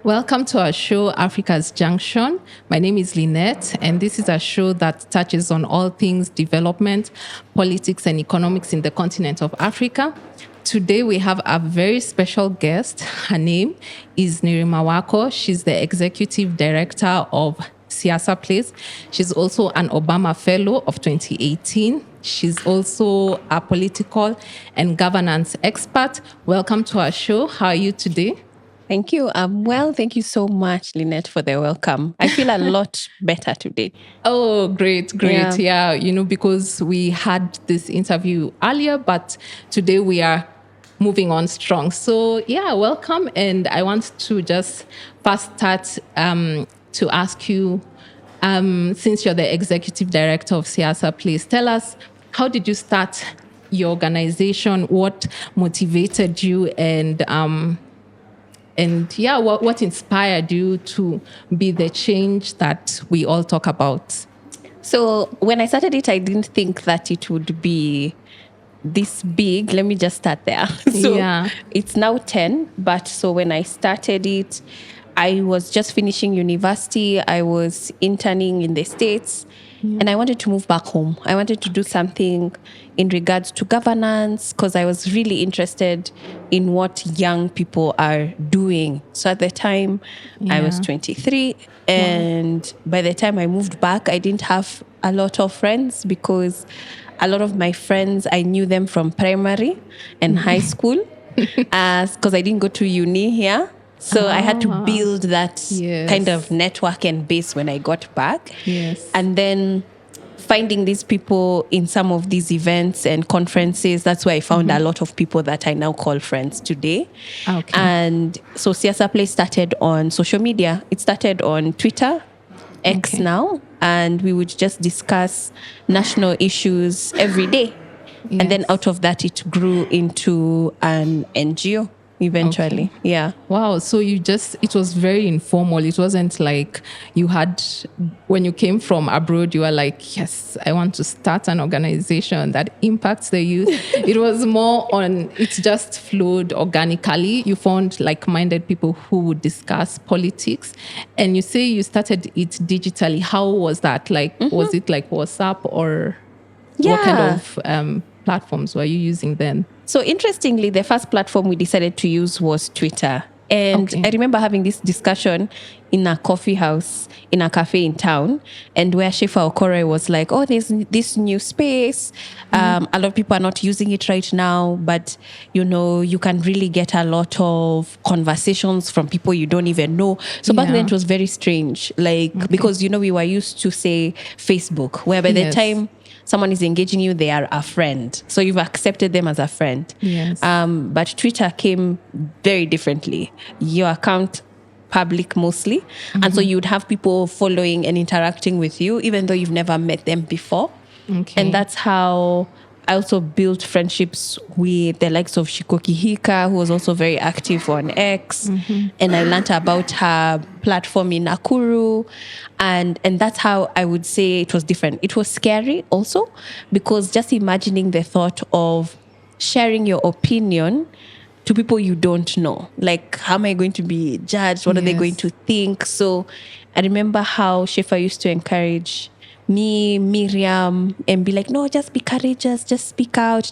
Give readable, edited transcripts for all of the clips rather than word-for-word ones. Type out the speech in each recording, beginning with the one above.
Welcome to our show, Africa's Junction. My name is Lynette, and this is a show that touches on all things development, politics, and economics in the continent of Africa. Today, we have a very special guest. Her name is Nerima Wako. She's the executive director of Siasa Place. She's also an Obama Fellow of 2018. She's also a political and governance expert. Welcome to our show. How are you today? Thank you. Well, thank you so much, Lynette, for the welcome. I feel a lot better today. Oh, great. Yeah, because we had this interview earlier, but today we are moving on strong. So, yeah, welcome. And I want to just first start to ask you, since you're the executive director of Siasa Place, tell us, how did you start your organization? What motivated you? And what inspired you to be the change that we all talk about? So when I started it, I didn't think that it would be this big. Let me just start there. It's now 10. But so when I started it, I was just finishing university. I was interning in the States. And I wanted to move back home. I wanted to do something in regards to governance because I was really interested in what young people are doing. So at the time, I was 23. And by the time I moved back, I didn't have a lot of friends because a lot of my friends, I knew them from primary and high school because I didn't go to uni here. So I had to build that kind of network and base when I got back. Yes. And then finding these people in some of these events and conferences, that's where I found a lot of people that I now call friends today. Okay. And so Siasa Place started on social media. It started on Twitter, X now, and we would just discuss national issues every day. Yes. And then out of that, it grew into an NGO. Eventually. Okay. Yeah. Wow. So it was very informal. It wasn't like when you came from abroad, you were like, yes, I want to start an organization that impacts the youth. It was more it just flowed organically. You found like-minded people who would discuss politics. And you say you started it digitally. How was that? Like, was it like WhatsApp or what kind of platforms were you using then? So interestingly, the first platform we decided to use was Twitter. And I remember having this discussion in a coffee house, in a cafe in town, and where Shefa Okore was like, oh, there's this new space. A lot of people are not using it right now, but, you can really get a lot of conversations from people you don't even know. So back then it was very strange, because, we were used to, say, Facebook, where by the time someone is engaging you, they are a friend. So you've accepted them as a friend. Yes. But Twitter came very differently. Your account public mostly. And so you'd have people following and interacting with you, even though you've never met them before. Okay. And that's how I also built friendships with the likes of Shikoki Hika, who was also very active on X. And I learned about her platform in Nakuru. And that's how I would say it was different. It was scary also, because just imagining the thought of sharing your opinion to people you don't know. Like, how am I going to be judged? What are they going to think? So I remember how Shefa used to encourage me, Miriam, and be like, no, just be courageous, just speak out.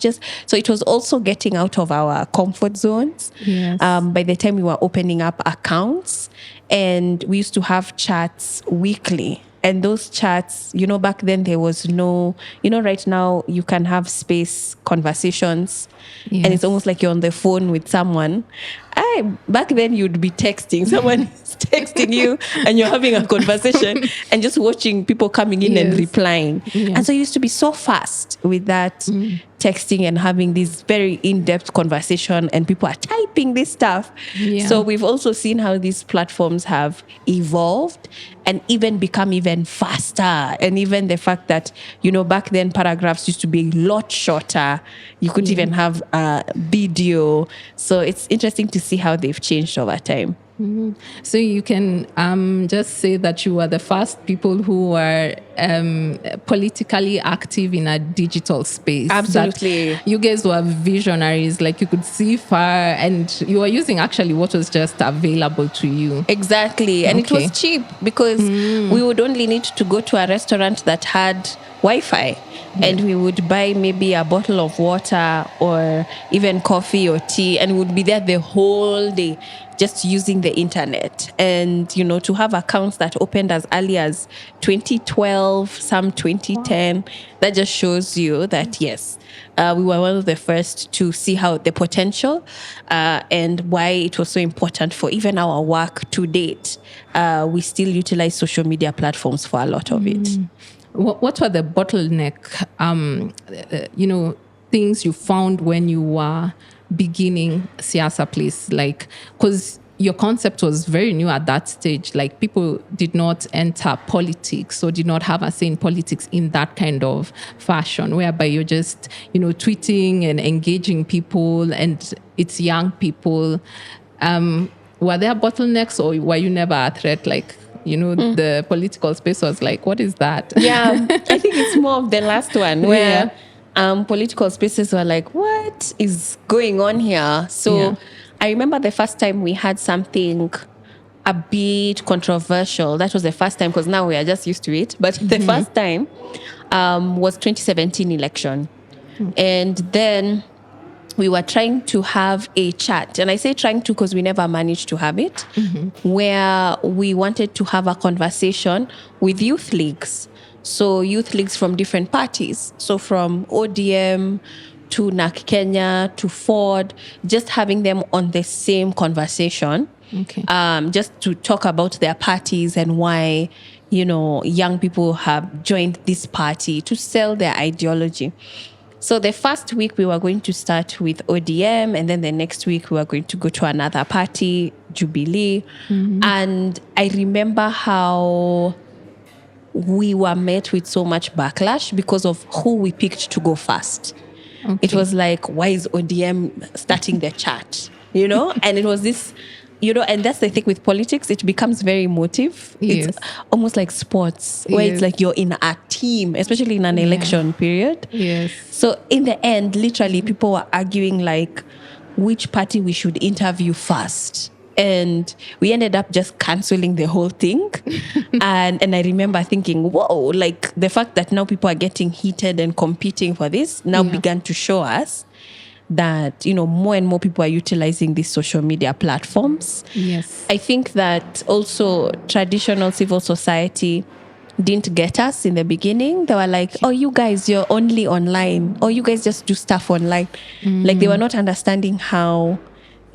So it was also getting out of our comfort zones. Yes. By the time we were opening up accounts, and we used to have chats weekly. And those chats, back then there was no, right now you can have space conversations. Yes. And it's almost like you're on the phone with someone. Back then you'd be texting. Someone is texting you and you're having a conversation and just watching people coming in and replying. Yes. And so you used to be so fast with that texting and having this very in-depth conversation, and people are typing this stuff. Yeah. So we've also seen how these platforms have evolved and even become even faster. And even the fact that, back then paragraphs used to be a lot shorter. You could even have a video. So it's interesting to see how they've changed over time. So you can just say that you were the first people who were politically active in a digital space. Absolutely. That you guys were visionaries, like you could see far, and you were using actually what was just available to you. Exactly. And it was cheap because we would only need to go to a restaurant that had Wi-Fi. And we would buy maybe a bottle of water or even coffee or tea, and we would be there the whole day just using the internet. And, you know, to have accounts that opened as early as 2012, some 2010, that just shows you that, yes, we were one of the first to see how the potential and why it was so important for even our work to date. We still utilize social media platforms for a lot of it. What were the bottleneck, things you found when you were beginning Siasa Place? Like, because your concept was very new at that stage. Like, people did not enter politics or did not have a say in politics in that kind of fashion, whereby you're just, tweeting and engaging people, and it's young people. Were there bottlenecks, or were you never a threat? Like, the political space was like, what is that? Yeah, I think it's more of the last one where political spaces were like, what is going on here? So I remember the first time we had something a bit controversial. That was the first time, because now we are just used to it. But the first time was 2017 election. And then we were trying to have a chat. And I say trying to because we never managed to have it, where we wanted to have a conversation with youth leagues. So youth leagues from different parties. So from ODM to NAC Kenya to Ford, just having them on the same conversation, just to talk about their parties and why, young people have joined this party to sell their ideology. So the first week we were going to start with ODM, and then the next week we were going to go to another party, Jubilee. And I remember how we were met with so much backlash because of who we picked to go first. It was like, why is ODM starting the chat? And it was this, and that's the thing with politics, it becomes very emotive. Yes. It's almost like sports, where it's like you're in a team, especially in an election period. Yes. So in the end, literally, people were arguing like which party we should interview first. And we ended up just canceling the whole thing. and I remember thinking, whoa, like the fact that now people are getting heated and competing for this now began to show us that, more and more people are utilizing these social media platforms. Yes. I think that also traditional civil society didn't get us in the beginning. They were like, oh, you guys, you're only online. Or you guys just do stuff online. Like they were not understanding how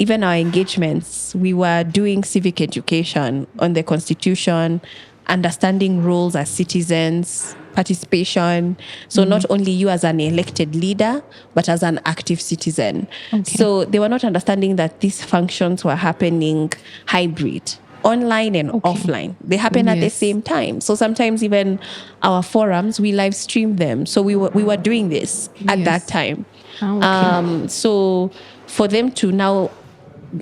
even our engagements, we were doing civic education on the Constitution, understanding roles as citizens, participation. So not only you as an elected leader, but as an active citizen. So they were not understanding that these functions were happening hybrid, online and offline. They happen at the same time. So sometimes even our forums, we live stream them. So we were doing this at that time. So for them to now,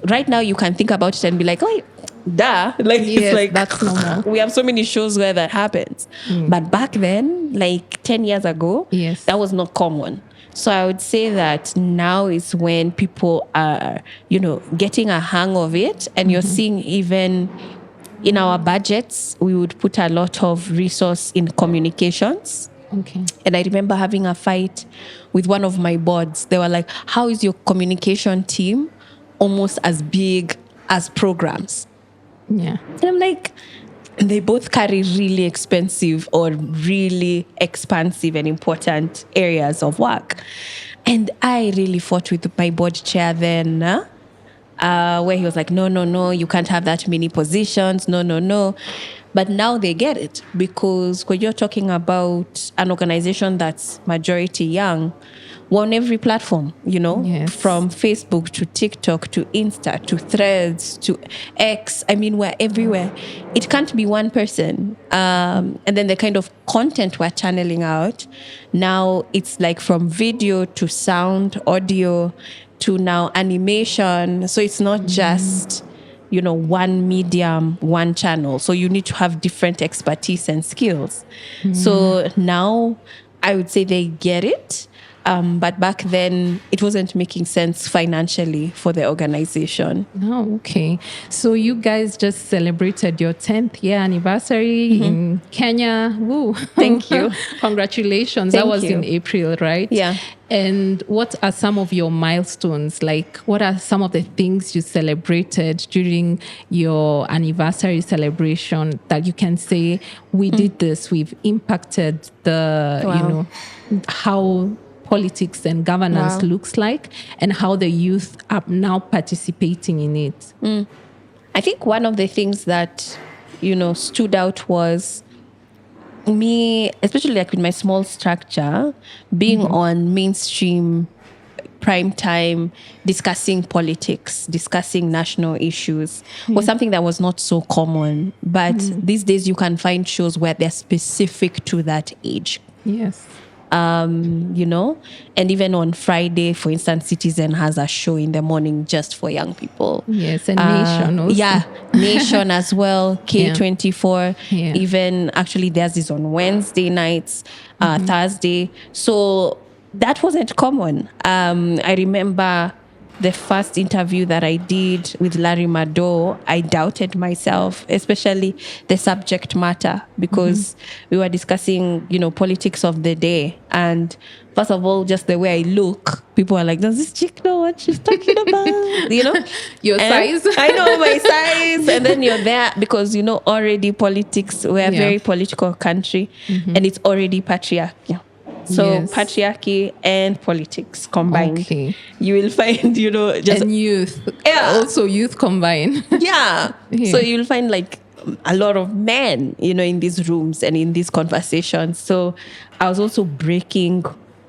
right now you can think about it and be like, oh, duh. Like, it's like, that's normal. We have so many shows where that happens. But back then, like 10 years ago, that was not common. So I would say that now is when people are, getting a hang of it. And you're seeing even in our budgets, we would put a lot of resource in communications. And I remember having a fight with one of my boards. They were like, how is your communication team almost as big as programs? And I'm like, they both carry really expensive or really expansive and important areas of work. And I really fought with my board chair then, where he was like, no, you can't have that many positions. No. But now they get it, because when you're talking about an organization that's majority young, we're on every platform, from Facebook to TikTok to Insta to Threads to X. I mean, we're everywhere. It can't be one person. And then the kind of content we're channeling out, now it's like from video to sound, audio to now animation. So it's not just, one medium, one channel. So you need to have different expertise and skills. So now I would say they get it. But back then, it wasn't making sense financially for the organization. Oh, okay. So you guys just celebrated your 10th year anniversary in Kenya. Woo. Thank you. Congratulations. That was in April, right? Yeah. And what are some of your milestones? Like, what are some of the things you celebrated during your anniversary celebration that you can say, we did this, we've impacted the, how politics and governance looks like, and how the youth are now participating in it? I think one of the things that, stood out was me, especially like with my small structure, being on mainstream prime time, discussing politics, discussing national issues was something that was not so common. But these days you can find shows where they're specific to that age. Yes. And even on Friday, for instance, Citizen has a show in the morning just for young people. Yes, and Nation also. Yeah, Nation as well, K24. Yeah. Even actually theirs is on Wednesday nights, Thursday. So that wasn't common. I remember the first interview that I did with Nerima Wako, I doubted myself, especially the subject matter, because we were discussing, politics of the day. And first of all, just the way I look, people are like, does this chick know what she's talking about? Your size. I know my size. And then you're there because, already politics, we're a very political country, and it's already patriarchy. So patriarchy and politics combined. Okay. You will find, just... And youth. Yeah. Also youth combined. Yeah. So you'll find like a lot of men, in these rooms and in these conversations. So I was also breaking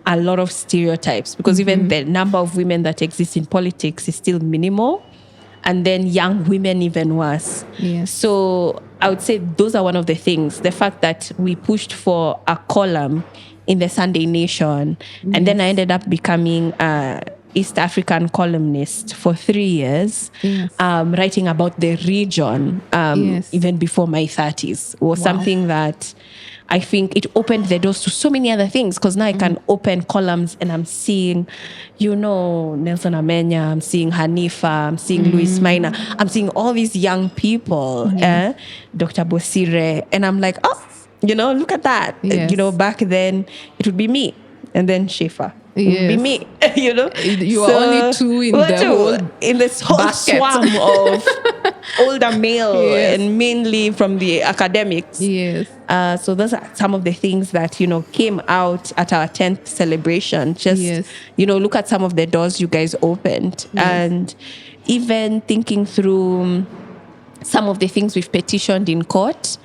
a lot of stereotypes, because even the number of women that exist in politics is still minimal. And then young women even worse. Yes. So I would say those are one of the things. The fact that we pushed for a column in the Sunday Nation. And then I ended up becoming an East African columnist for 3 years, writing about the region, even before my 30s, was something that I think it opened the doors to so many other things, because now I can open columns and I'm seeing, Nelson Amenya, I'm seeing Hanifa, I'm seeing Louis Maina, I'm seeing all these young people, Dr. Bosire, and I'm like, oh, look at that. Yes. Back then it would be me and then Shefa. It would be me, You are only two in this whole basket. swarm of older male and mainly from the academics. Yes. So those are some of the things that, came out at our 10th celebration. Just, look at some of the doors you guys opened. Yes. And even thinking through some of the things we've petitioned in court,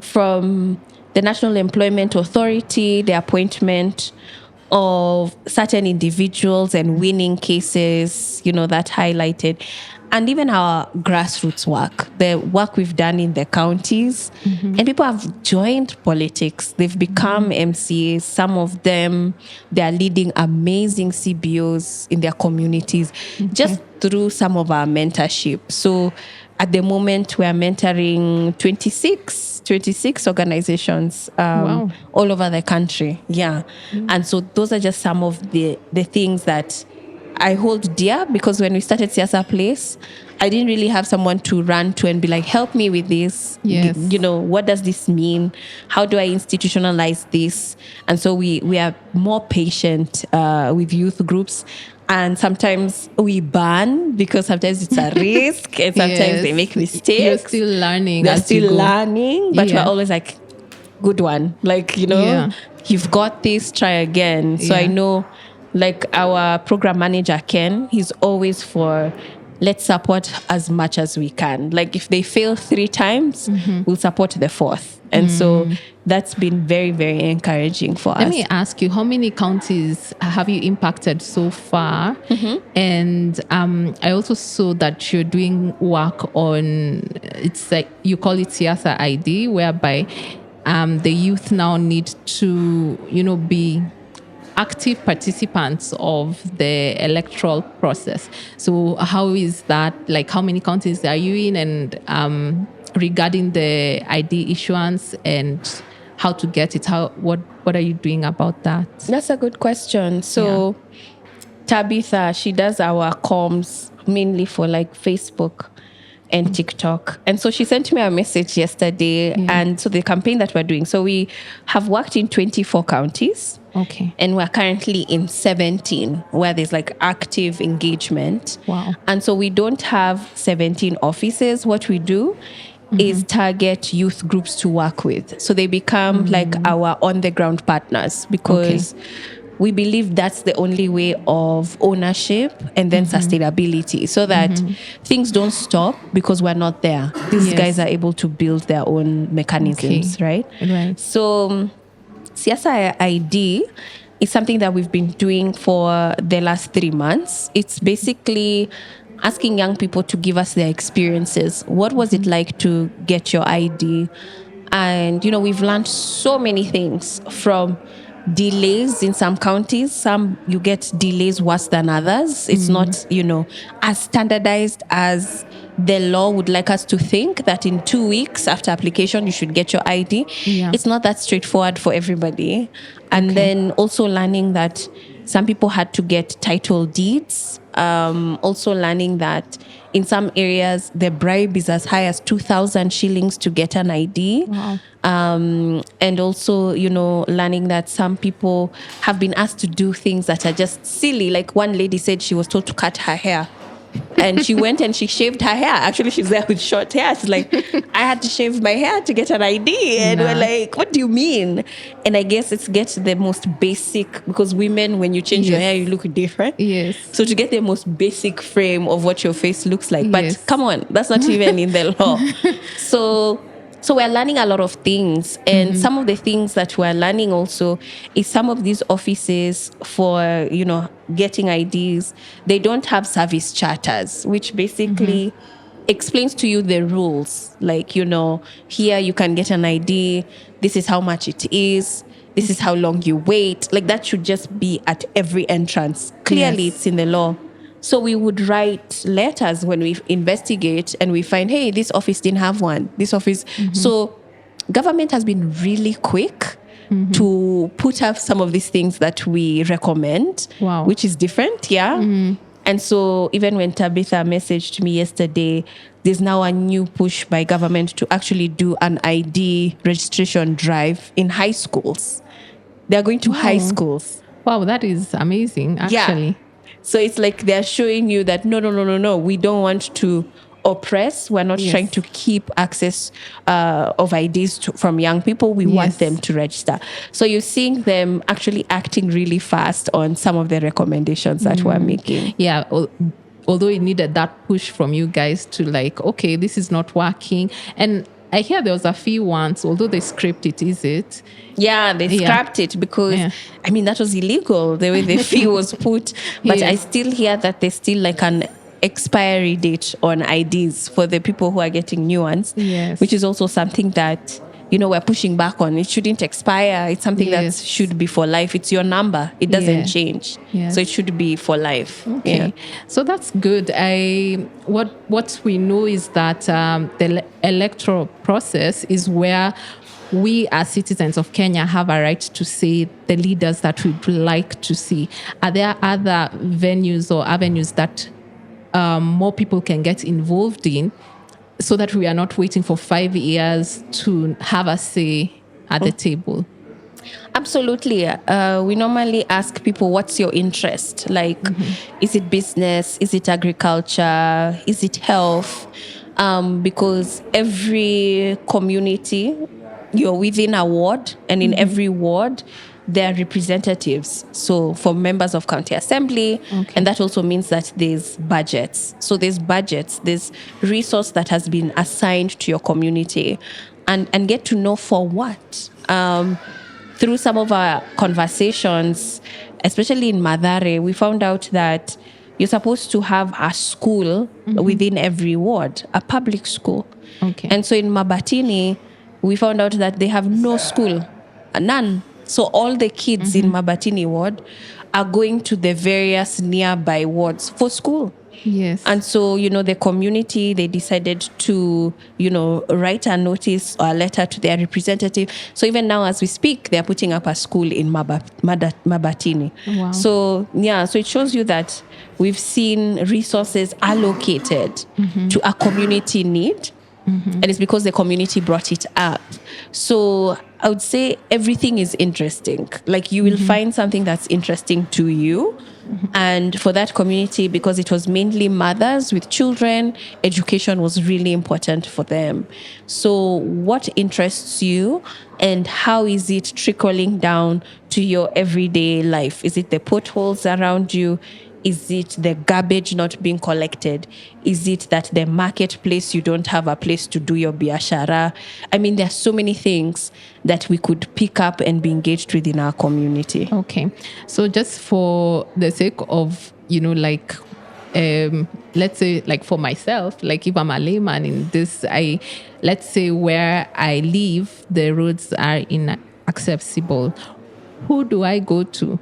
from the National Employment Authority, the appointment of certain individuals and winning cases, that highlighted, and even our grassroots work, the work we've done in the counties. And people have joined politics. They've become MCAs. Some of them, they're leading amazing CBOs in their communities, just through some of our mentorship. So at the moment, we are mentoring 26 organizations all over the country. Yeah. And so those are just some of the things that I hold dear, because when we started Siasa Place, I didn't really have someone to run to and be like, help me with this. Yes. What does this mean? How do I institutionalize this? And so we are more patient with youth groups. And sometimes we ban, because sometimes it's a risk, and sometimes they make mistakes. You're still learning. They're still learning, but we're always like, good one. Like, you've got this, try again. So I know, like our program manager, Ken, he's always for, let's support as much as we can. Like if they fail 3 times, we'll support the 4th. And so that's been very, very encouraging for us. Let me ask you, how many counties have you impacted so far? And I also saw that you're doing work on, it's like, you call it Siasa ID, whereby the youth now need to, be active participants of the electoral process. So how is that? Like, how many counties are you in? And regarding the ID issuance and how to get it, what are you doing about that? That's a good question. So Tabitha, she does our comms mainly for like Facebook and TikTok. And so she sent me a message yesterday. And so the campaign that we're doing, so we have worked in 24 counties. Okay. And we're currently in 17 where there's like active engagement. Wow. And so we don't have 17 offices. What we do is target youth groups to work with. So they become like our on-the-ground partners because we believe that's the only way of ownership and then sustainability so that things don't stop because we're not there. These guys are able to build their own mechanisms, right? So Siasa ID is something that we've been doing for the last 3 months. It's basically asking young people to give us their experiences. What was it like to get your ID? And, you know, we've learned so many things from delays in some counties. Some you get delays worse than others. It's not, you know, as standardized as the law would like us to think that in 2 weeks after application, you should get your ID. It's not that straightforward for everybody. And then also learning that some people had to get title deeds. Also learning that in some areas, the bribe is as high as 2,000 shillings to get an ID. Wow. And also, you know, learning that some people have been asked to do things that are just silly. Like one lady said she was told to cut her hair. And she went and she shaved her hair. Actually, she's there with short hair. She's like, I had to shave my hair to get an ID. And we're like, what do you mean? And I guess it's get the most basic, because women, when you change your hair, you look different. So to get the most basic frame of what your face looks like. But come on, that's not even in the law. So we're learning a lot of things. And some of the things that we're learning also is some of these offices for, you know, getting IDs, they don't have service charters, which basically explains to you the rules. Like, you know, here you can get an ID. This is how much it is. This is how long you wait. Like that should just be at every entrance. Clearly, it's in the law. So we would write letters when we investigate and we find, hey, this office didn't have one. This office. So government has been really quick to put up some of these things that we recommend, which is different. And so even when Tabitha messaged me yesterday, there's now a new push by government to actually do an ID registration drive in high schools. They're going to high schools. Wow, that is amazing, actually. So it's like they're showing you that no, we don't want to oppress. We're not trying to keep access of IDs from young people. We want them to register. So you're seeing them actually acting really fast on some of the recommendations that we're making. Yeah, although it needed that push from you guys to like, okay, this is not working. And I hear there was a fee once, although they scrapped it, is it? Yeah, they scrapped it because, I mean, that was illegal, the way the fee was put. But I still hear that there's still like an expiry date on IDs for the people who are getting new ones, which is also something that, you know, we're pushing back on. It shouldn't expire. It's something that should be for life. It's your number. It doesn't change. So it should be for life. So that's good. What we know is that the electoral process is where we as citizens of Kenya have a right to say the leaders that we'd like to see. Are there other venues or avenues that more people can get involved in, so that we are not waiting for 5 years to have a say at the table? Absolutely. We normally ask people, what's your interest? Like, is it business? Is it agriculture? Is it health? Because every community, you're within a ward, and in every ward, there are representatives. So for members of county assembly, and that also means that there's budgets. So there's budgets, there's resource that has been assigned to your community, and get to know for what. Through some of our conversations, especially in Mathare, we found out that you're supposed to have a school within every ward, a public school. And so in Mabatini, we found out that they have no school, none. So all the kids in Mabatini ward are going to the various nearby wards for school. Yes. And so, the community, they decided to, write a notice or a letter to their representative. So even now as we speak, they're putting up a school in Mabatini. Wow. So, so it shows you that we've seen resources allocated to a community need. And it's because the community brought it up. So I would say everything is interesting. Like you will find something that's interesting to you. And for that community, because it was mainly mothers with children, education was really important for them. So what interests you and how is it trickling down to your everyday life? Is it the potholes around you? Is it the garbage not being collected? Is it that the marketplace, you don't have a place to do your biashara? I mean, there are so many things that we could pick up and be engaged with in our community. Okay. So just for the sake of, let's say like for myself, like if I'm a layman in this, let's say where I live, the roads are inaccessible. Who do I go to,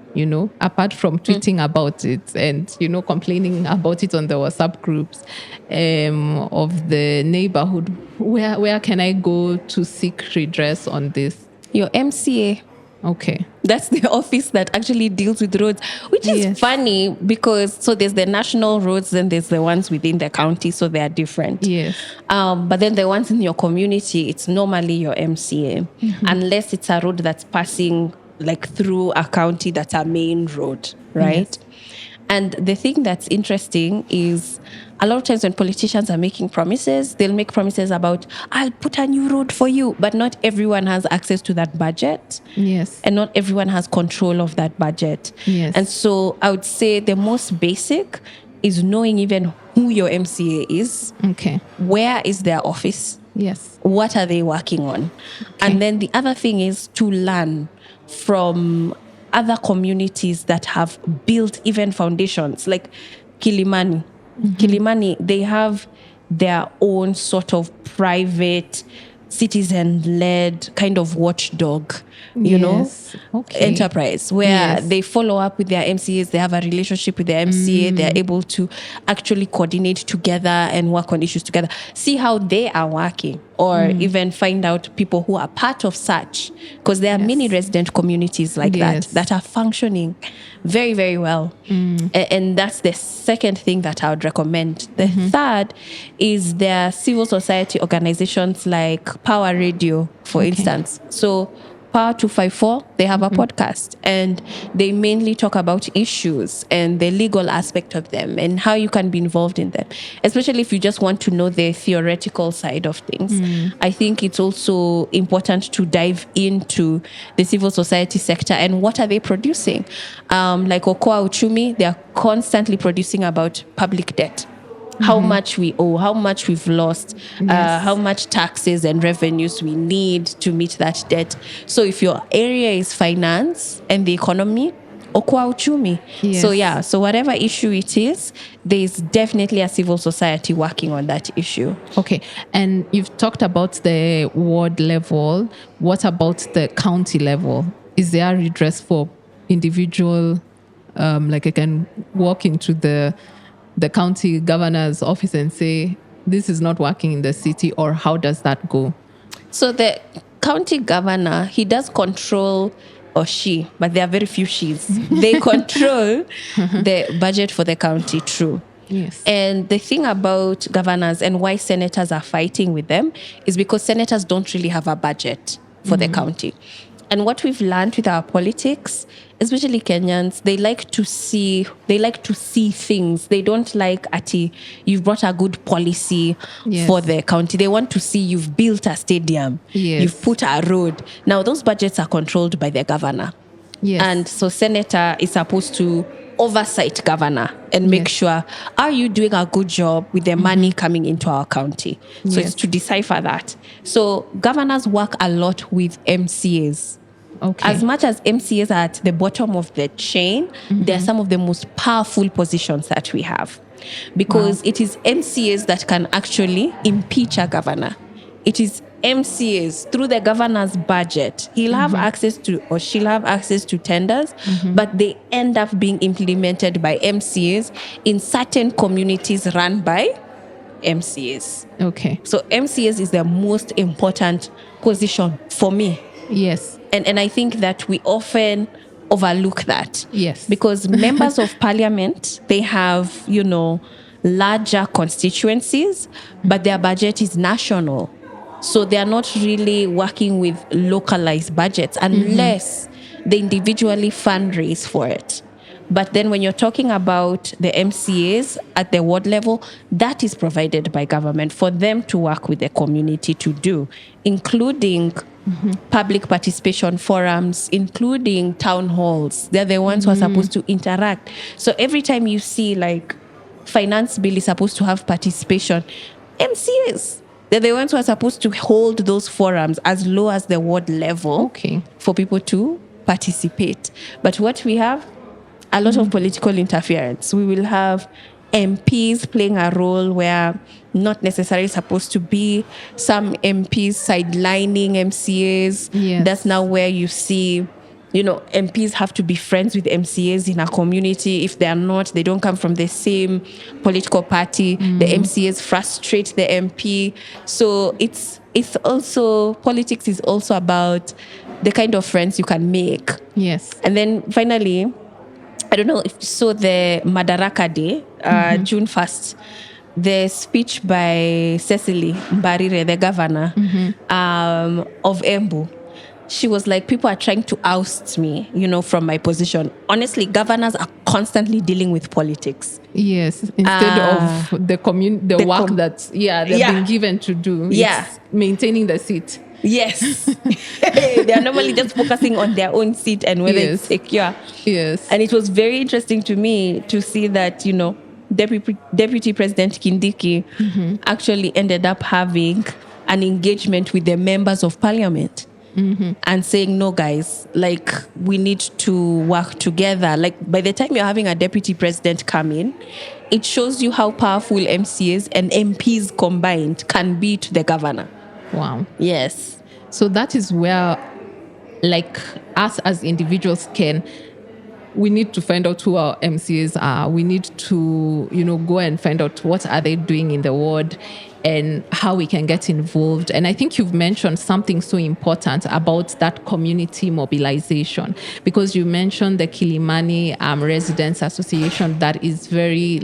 apart from tweeting about it and, complaining about it on the WhatsApp groups of the neighborhood? Where can I go to seek redress on this? Your MCA. Okay. That's the office that actually deals with roads, which is funny because so there's the national roads, then there's the ones within the county, so they are different. Yes. But then the ones in your community, it's normally your MCA, unless it's a road that's passing like through a county that's a main road, right? Yes. And the thing that's interesting is a lot of times when politicians are making promises, they'll make promises about, I'll put a new road for you, but not everyone has access to that budget. Yes. And not everyone has control of that budget. Yes. And so I would say the most basic is knowing even who your MCA is. Okay. Where is their office? Yes. What are they working on? Okay. And then the other thing is to learn from other communities that have built even foundations like Kilimani. Kilimani, they have their own sort of private citizen-led kind of watchdog, enterprise where they follow up with their MCAs. They have a relationship with their MCA. They're able to actually coordinate together and work on issues together, see how they are working, or even find out people who are part of such, because there are many resident communities like that are functioning very, very well. And that's the second thing that I would recommend. The third is there are civil society organizations like Power Radio, for instance. So Power 254, they have a podcast and they mainly talk about issues and the legal aspect of them and how you can be involved in them, especially if you just want to know the theoretical side of things. I think it's also important to dive into the civil society sector and what are they producing. Like Okoa Uchumi, they are constantly producing about public debt. How much we owe, how much we've lost, how much taxes and revenues we need to meet that debt. So if your area is finance and the economy, Okwa Uchumi. Yes. So whatever issue it is, there's definitely a civil society working on that issue. Okay. And you've talked about the ward level. What about the county level? Is there a redress for individual, like I can walk into the county governor's office and say, this is not working in the city, or how does that go? So the county governor, he does control, or she, but there are very few she's. They control the budget for the county, true. Yes. And the thing about governors and why senators are fighting with them is because senators don't really have a budget for the county. And what we've learned with our politics, especially Kenyans, they like to see things. They don't like, you've brought a good policy for the county. They want to see you've built a stadium. Yes. You've put a road. Now, those budgets are controlled by the governor. Yes. And so senator is supposed to oversight governor and make sure, are you doing a good job with the money coming into our county? So it's to decipher that. So governors work a lot with MCAs. Okay. As much as MCAs are at the bottom of the chain, they're some of the most powerful positions that we have, because it is MCAs that can actually impeach a governor. It is MCAs through the governor's budget. He'll have access to, or she'll have access to tenders, but they end up being implemented by MCAs in certain communities run by MCAs. Okay. So MCAs is the most important position for me. Yes. And I think that we often overlook that. Yes. Because members of parliament, they have, larger constituencies, but their budget is national. So they are not really working with localized budgets unless they individually fundraise for it. But then when you're talking about the MCAs at the ward level, that is provided by government for them to work with the community to do, including public participation forums, including town halls. They're the ones who are supposed to interact. So every time you see like finance bill is supposed to have participation, MCAs, they're the ones who are supposed to hold those forums as low as the ward level for people to participate. But what we have, a lot of political interference. We will have MPs playing a role where not necessarily supposed to be. Some MPs sidelining MCAs. Yes. That's now where you see, MPs have to be friends with MCAs in a community. If they are not, they don't come from the same political party. The MCAs frustrate the MP. So it's also, politics is also about the kind of friends you can make. Yes. And then finally, I don't know if you saw the Madaraka Day, June 1st, the speech by Cecily Mbarire, the governor of Embu. She was like, people are trying to oust me, from my position. Honestly, governors are constantly dealing with politics. Yes, instead of the work that they've been given to do. It's maintaining the seat. Yes. They are normally just focusing on their own seat and whether it's secure. Yes. And it was very interesting to me to see that, Deputy President Kindiki actually ended up having an engagement with the members of parliament and saying, no, guys, like, we need to work together. Like, by the time you're having a deputy president come in, it shows you how powerful MCAs and MPs combined can be to the governor. Wow. Yes. So that is where, like, us as individuals we need to find out who our MCAs are. We need to, go and find out what are they doing in the ward and how we can get involved. And I think you've mentioned something so important about that community mobilization, because you mentioned the Kilimani Residents Association that is very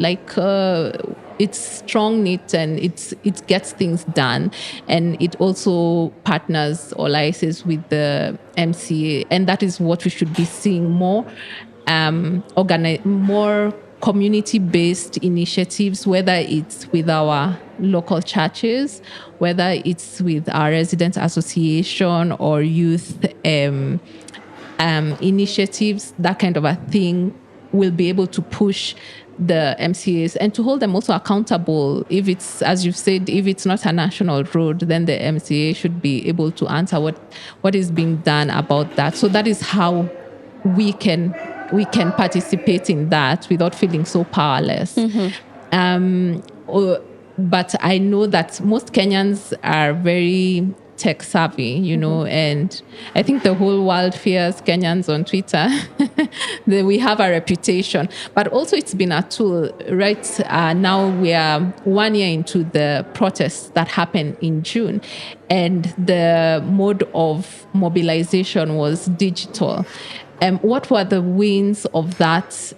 it's strong knit and it gets things done, and it also partners or liaises with the MCA, and that is what we should be seeing more. More community-based initiatives, whether it's with our local churches, whether it's with our resident association or youth initiatives, that kind of a thing will be able to push the MCAs and to hold them also accountable. If it's, as you've said, if it's not a national road, then the MCA should be able to answer what is being done about that. So that is how we can participate in that without feeling so powerless. But I know that most Kenyans are very tech savvy, and I think the whole world fears Kenyans on Twitter. We have a reputation, but also it's been a tool. Right now we are 1 year into the protests that happened in June, and the mode of mobilization was digital. What were the wins of that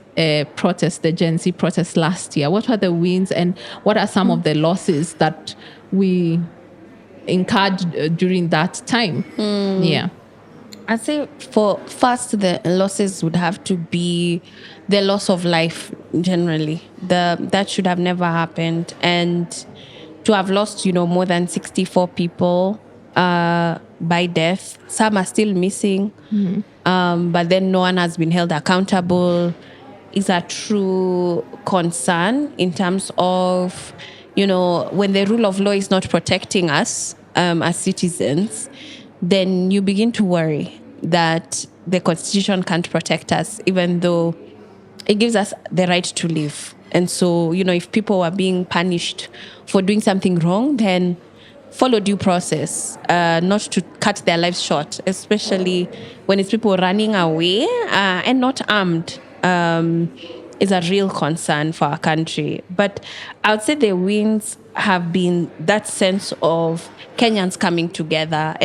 protest, the Gen Z protest last year? What were the wins, and what are some of the losses that we incurred during that time? Yeah. I'd say first, the losses would have to be the loss of life generally. That should have never happened. And to have lost, more than 64 people by death. Some are still missing. But then no one has been held accountable, is a true concern in terms of, when the rule of law is not protecting us as citizens, then you begin to worry that the Constitution can't protect us, even though it gives us the right to live. And so, if people are being punished for doing something wrong, then follow due process, not to cut their lives short, especially when it's people running away and not armed, is a real concern for our country. But I would say the wins have been that sense of Kenyans coming together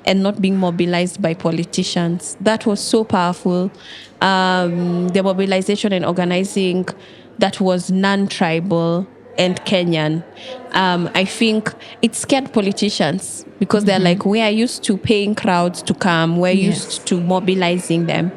and not being mobilized by politicians. That was so powerful. The mobilization and organizing that was non-tribal and Kenyan. I think it scared politicians because they're like, we are used to paying crowds to come. We're used to mobilizing them.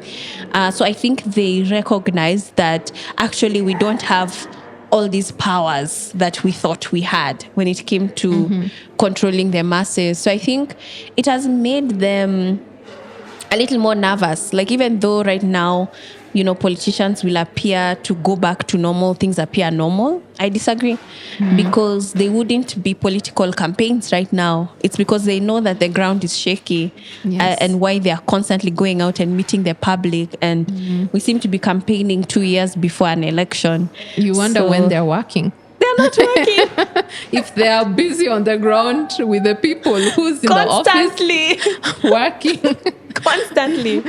So I think they recognize that actually we don't have all these powers that we thought we had when it came to controlling the masses. So I think it has made them a little more nervous. Like, even though right now, politicians will appear to go back to normal, things appear normal, I disagree, because they wouldn't be political campaigns right now. It's because they know that the ground is shaky, and why they are constantly going out and meeting the public. And we seem to be campaigning 2 years before an election. You wonder when they're working. They're not working. If they are busy on the ground with the people who's in the office working. Constantly.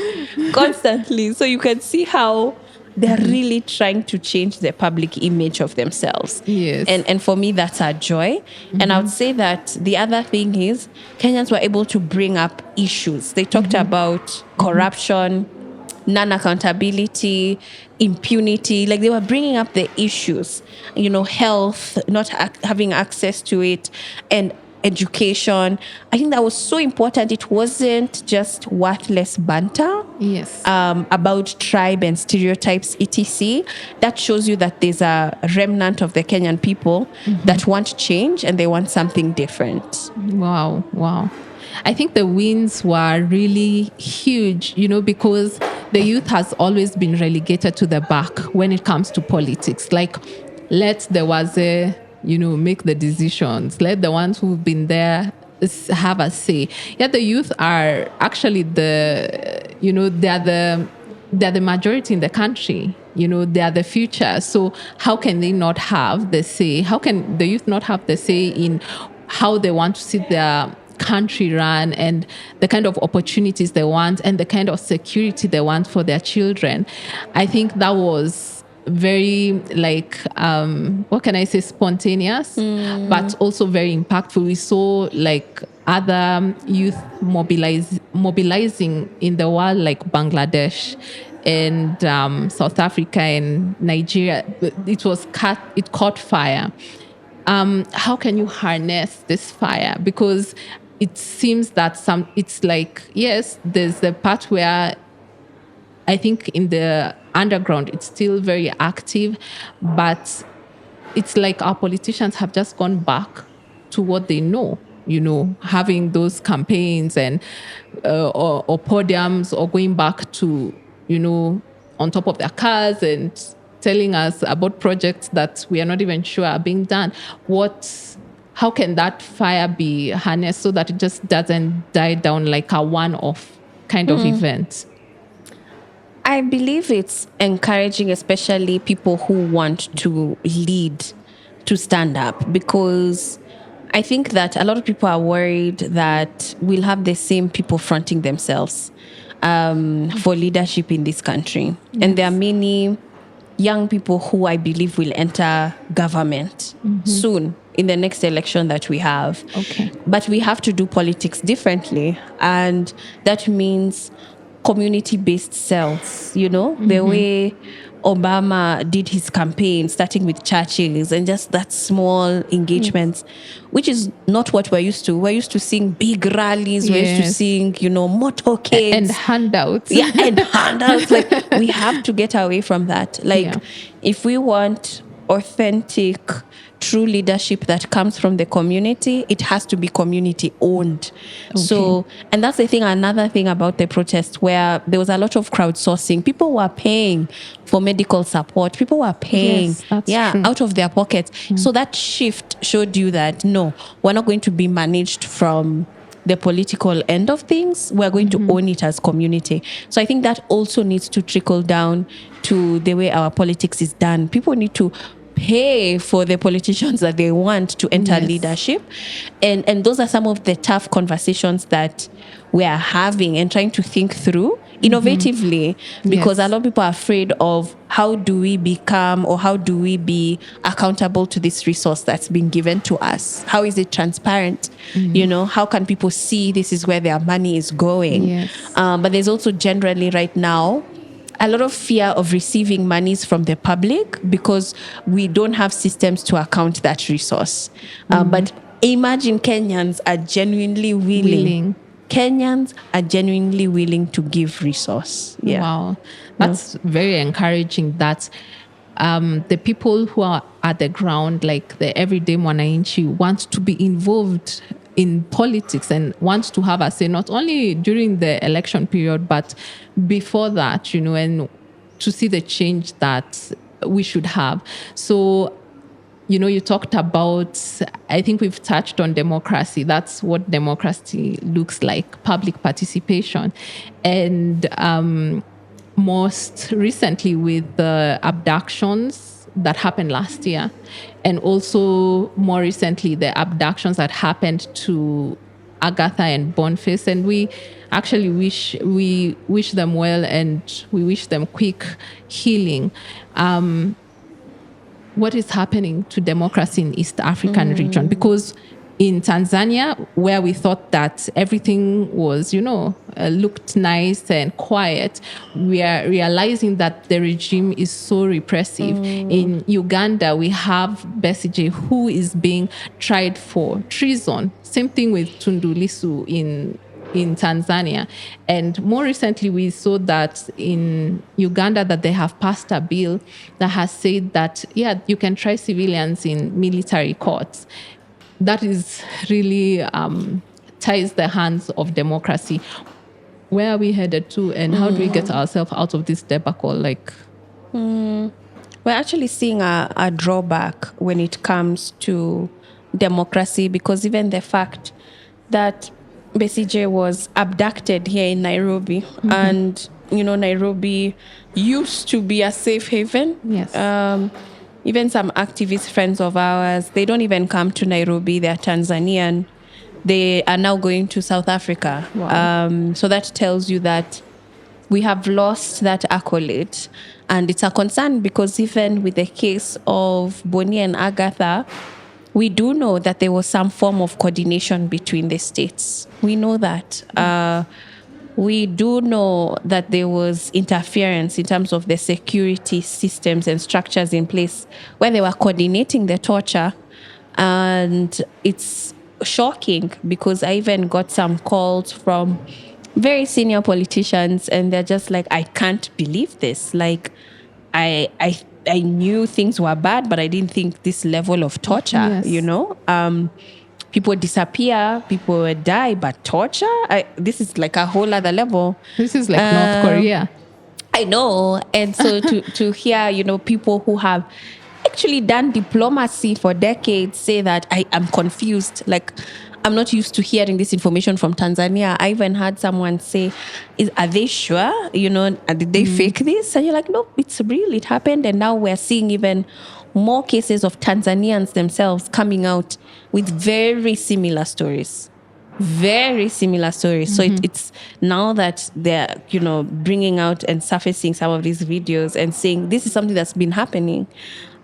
So you can see how they're really trying to change the public image of themselves. Yes. And for me, that's a joy. And I would say that the other thing is Kenyans were able to bring up issues. They talked about corruption, non-accountability, impunity. Like, they were bringing up the issues, health, not having access to it, and education. I think that was so important. It wasn't just worthless banter about tribe and stereotypes, etc. That shows you that there's a remnant of the Kenyan people that want change and they want something different. Wow. I think the wins were really huge, because the youth has always been relegated to the back when it comes to politics. Like, let the Wazee, make the decisions. Let the ones who've been there have a say. Yet the youth are actually they're the majority in the country. They are the future. So how can they not have the say? How can the youth not have the say in how they want to see their country run, and the kind of opportunities they want, and the kind of security they want for their children? I think that was very, what can I say, spontaneous, but also very impactful. We saw other youth mobilizing in the world, like Bangladesh and South Africa and Nigeria. It caught fire. How can you harness this fire? Because it seems that there's the part where I think in the underground it's still very active, but it's like our politicians have just gone back to what they know, having those campaigns and or podiums, or going back to, on top of their cars and telling us about projects that we are not even sure are being done. How can that fire be harnessed so that it just doesn't die down like a one-off kind of event? I believe it's encouraging, especially people who want to lead, to stand up, because I think that a lot of people are worried that we'll have the same people fronting themselves for leadership in this country. Yes. And there are many young people who I believe will enter government soon in the next election that we have. Okay. But we have to do politics differently. And that means community-based cells, the way Obama did his campaign, starting with churches and just that small engagements, which is not what we're used to. We're used to seeing big rallies. We're used to seeing, motorcades. And handouts. Yeah, and handouts. We have to get away from that. If we want authentic, true leadership that comes from the community, it has to be community owned. Okay. So, and that's the thing, another thing about the protest, where there was a lot of crowdsourcing. People were paying for medical support. People were paying out of their pockets. So that shift showed you that, no, we're not going to be managed from the political end of things. We're going to own it as community. So I think that also needs to trickle down to the way our politics is done. People need to pay for the politicians that they want to enter leadership. And those are some of the tough conversations that we are having and trying to think through innovatively, because a lot of people are afraid of how do we become, or how do we be accountable to this resource that's been given to us? How is it transparent? How can people see this is where their money is going? But there's also generally right now a lot of fear of receiving monies from the public because we don't have systems to account that resource. But imagine Kenyans are genuinely willing. Kenyans are genuinely willing to give resource. Yeah. Wow. That's very encouraging that the people who are at the ground, like the everyday mwananchi, want to be involved in politics and wants to have a say, not only during the election period, but before that, and to see the change that we should have. So, you talked about, I think we've touched on democracy. That's what democracy looks like, public participation. And most recently with the abductions that happened last year, and also more recently the abductions that happened to Agatha and Boniface, and we actually wish them well, and we wish them quick healing. What is happening to democracy in East African region? Because in Tanzania, where we thought that everything was, looked nice and quiet, we are realizing that the regime is so repressive. In Uganda, we have Besigye, who is being tried for treason. Same thing with Tundu Lissu in Tanzania. And more recently, we saw that in Uganda that they have passed a bill that has said that, you can try civilians in military courts. That is really ties the hands of democracy. Where are we headed to, and how do we get ourselves out of this debacle? We're actually seeing a drawback when it comes to democracy, because even the fact that Besigye was abducted here in Nairobi, and Nairobi used to be a safe haven. Yes. Even some activist friends of ours, they don't even come to Nairobi. They're Tanzanian. They are now going to South Africa. Wow. So that tells you that we have lost that accolade. And it's a concern because even with the case of Boni and Agatha, we do know that there was some form of coordination between the states. We know that. We do know that there was interference in terms of the security systems and structures in place where they were coordinating the torture. And it's shocking because I even got some calls from very senior politicians, and they're just like, I can't believe this. Like, I knew things were bad, but I didn't think this level of torture, people disappear, people die, but torture? This is like a whole other level. This is like North Korea. I know. And so to hear, people who have actually done diplomacy for decades say that I am confused. Like, I'm not used to hearing this information from Tanzania. I even had someone say, are they sure? Did they fake this? And you're like, no, it's real. It happened. And now we're seeing even more cases of Tanzanians themselves coming out with very similar stories. Very similar stories. So it's now that they're, bringing out and surfacing some of these videos and saying this is something that's been happening.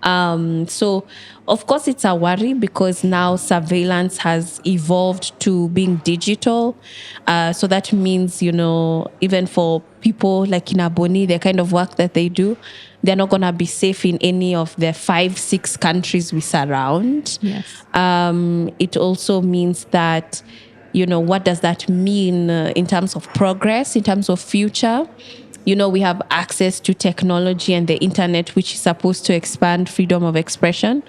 So, of course, it's a worry because now surveillance has evolved to being digital. So that means, even for people like in Aboni, the kind of work that they do, they're not going to be safe in any of the 5-6 countries we surround. Yes. It also means that, what does that mean in terms of progress, in terms of future? We have access to technology and the internet, which is supposed to expand freedom of expression.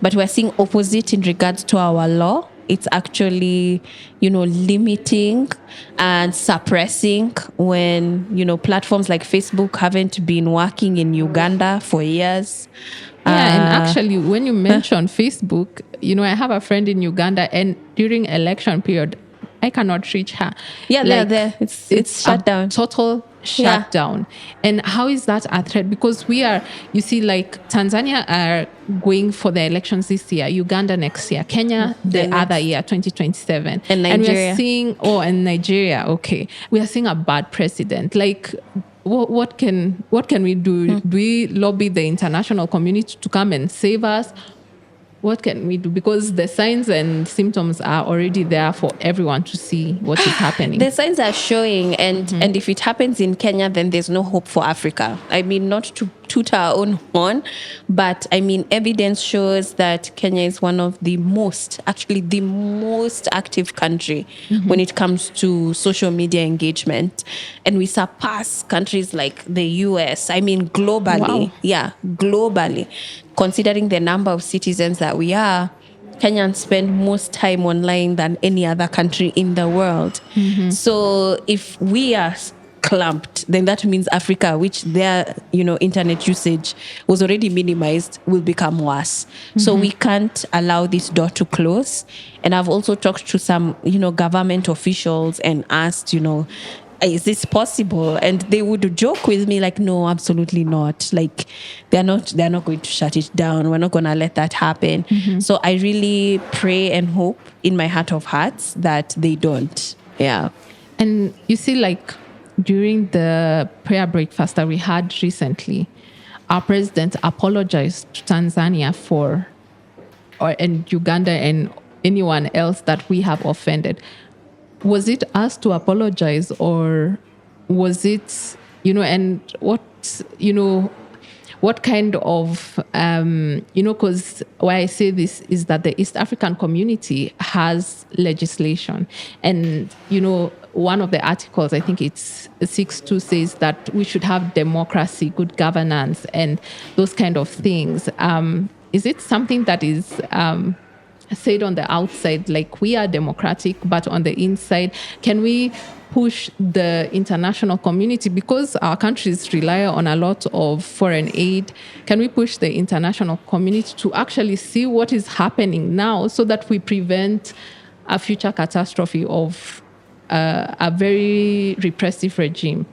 But we're seeing opposite in regards to our law. It's actually, limiting and suppressing when, platforms like Facebook haven't been working in Uganda for years. Yeah, and actually, when you mention Facebook, I have a friend in Uganda, and during election period, I cannot reach her. Yeah, they're there. It's shut down. Total shutdown. And how is that a threat? Because you see, like Tanzania are going for the elections this year, Uganda next year, Kenya the other year, 2027. And Nigeria. And we're seeing, and Nigeria, okay. We are seeing a bad precedent. Like, what can we do? Do we lobby the international community to come and save us? What can we do? Because the signs and symptoms are already there for everyone to see what is happening. The signs are showing, and if it happens in Kenya, then there's no hope for Africa. I mean, not to toot our own horn, but I mean, evidence shows that Kenya is one of the most active country when it comes to social media engagement. And we surpass countries like the US. I mean, globally. Wow. Yeah, globally. Considering the number of citizens that we are, Kenyans spend most time online than any other country in the world. So if we are clamped, then that means Africa, which their internet usage was already minimized, will become worse. So we can't allow this door to close. And I've also talked to some government officials and asked, is this possible? And they would joke with me like, no, absolutely not. Like they're not going to shut it down. We're not going to let that happen. So I really pray and hope in my heart of hearts that they don't. Yeah. And you see, like during the prayer breakfast that we had recently, our president apologized to Tanzania and Uganda and anyone else that we have offended. Was it us to apologize, or was it, and what kind of, because why I say this is that the East African community has legislation. And, one of the articles, I think it's 6.2, says that we should have democracy, good governance, and those kind of things. Is it something that is said on the outside, like we are democratic, but on the inside, can we push the international community, because our countries rely on a lot of foreign aid? Can we push the international community to actually see what is happening now so that we prevent a future catastrophe of a very repressive regime?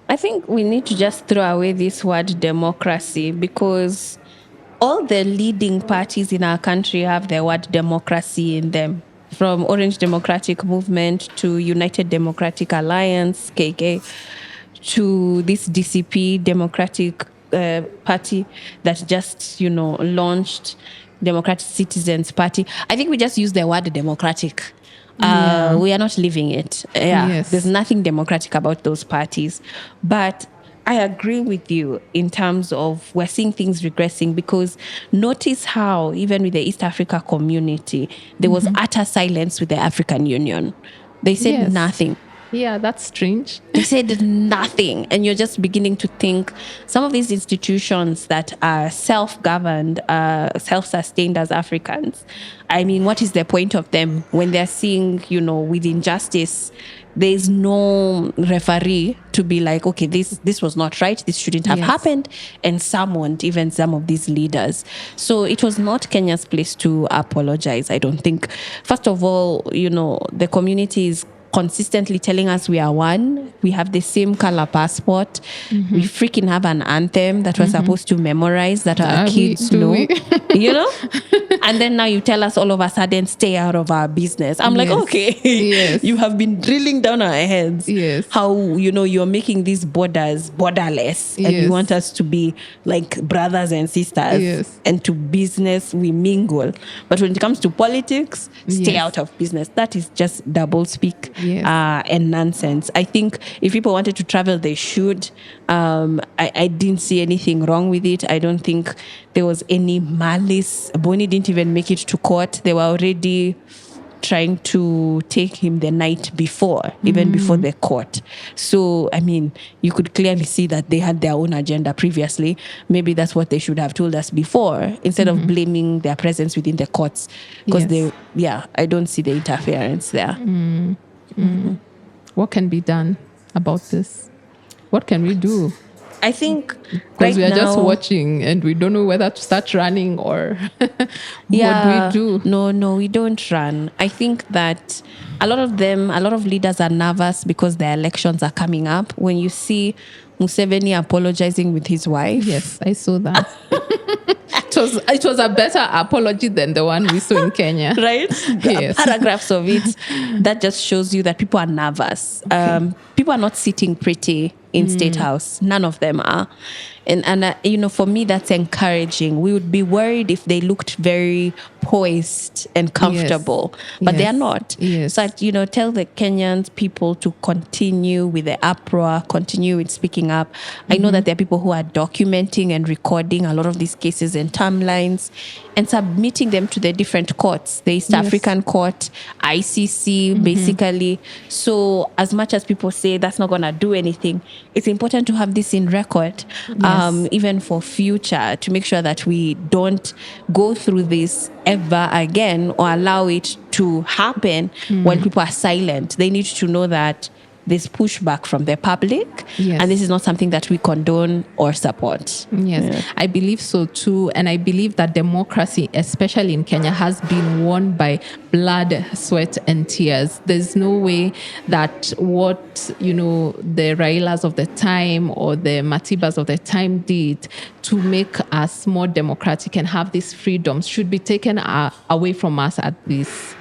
I think we need to just throw away this word democracy, because all the leading parties in our country have the word democracy in them. From Orange Democratic Movement to United Democratic Alliance, KK, to this DCP, Democratic Party that just, launched Democratic Citizens Party. I think we just use the word democratic. We are not living it. Yes. There's nothing democratic about those parties. But I agree with you in terms of we're seeing things regressing, because notice how even with the East Africa community, there was utter silence with the African Union. They said nothing. Yeah, that's strange. They said nothing. And you're just beginning to think some of these institutions that are self-governed, self-sustained as Africans, I mean, what is the point of them when they're seeing, with injustice? There's no referee to be like, okay, this was not right, this shouldn't have happened, and summoned even some of these leaders. So it was not Kenya's place to apologize, I don't think. First of all, the community is consistently telling us we are one. We have the same color passport. We freaking have an anthem that we're supposed to memorize, that our kids know. And then now you tell us all of a sudden, stay out of our business. I'm like, okay, you have been drilling down our heads. How, you're making these borders borderless, and you want us to be like brothers and sisters, and to business we mingle. But when it comes to politics, stay out of business. That is just double speak. And nonsense. I think if people wanted to travel, they should. I didn't see anything wrong with it. I don't think there was any malice. Bonnie didn't even make it to court. They were already trying to take him the night before, even before the court. So, I mean, you could clearly see that they had their own agenda previously. Maybe that's what they should have told us before, instead of blaming their presence within the courts. Because I don't see the interference there. What can be done about this? What can we do? I think because we are just watching and we don't know whether to start running or yeah, what do we do. No, we don't run. I think that a lot of leaders are nervous because their elections are coming up. When you see Museveni apologizing with his wife. Yes, I saw that. It was a better apology than the one we saw in Kenya. Right? Yes. Paragraphs of it. That just shows you that people are nervous. Okay. People are not sitting pretty in State House. None of them are. And for me, that's encouraging. We would be worried if they looked very poised and comfortable, but they are not. Yes. So, tell the Kenyan people to continue with the uproar, continue with speaking up. I know that there are people who are documenting and recording a lot of these cases and timelines and submitting them to the different courts, the East African Court, ICC, basically. So as much as people say that's not going to do anything, it's important to have this in record. Even for future, to make sure that we don't go through this ever again or allow it to happen when people are silent. They need to know that there's pushback from the public, and this is not something that we condone or support. Yes, I believe so too. And I believe that democracy, especially in Kenya, has been won by blood, sweat, and tears. There's no way that what, the Railas of the time or the Matibas of the time did to make us more democratic and have these freedoms should be taken away from us at this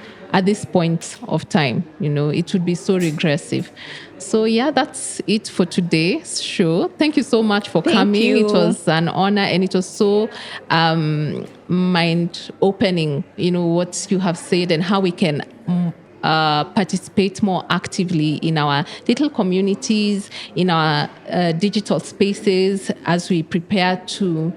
point of time. It would be so regressive. So that's it for today's show. Thank you so much for coming. It was an honor, and it was so mind opening, what you have said and how we can participate more actively in our little communities, in our digital spaces as we prepare to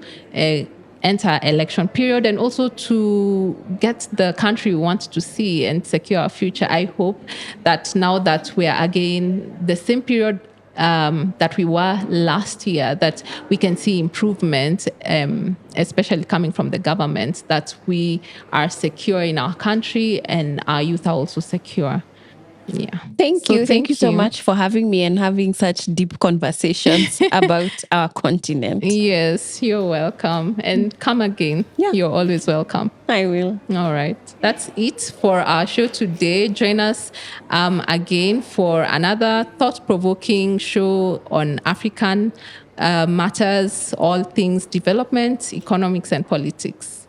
enter election period, and also to get the country we want to see and secure our future. I hope that now that we are again the same period that we were last year, that we can see improvement, especially coming from the government, that we are secure in our country and our youth are also secure. Yeah. Thank you so much for having me and having such deep conversations about our continent. Yes, you're welcome. And come again. Yeah. You're always welcome. I will. All right. That's it for our show today. Join us again for another thought-provoking show on African matters, all things development, economics, and politics.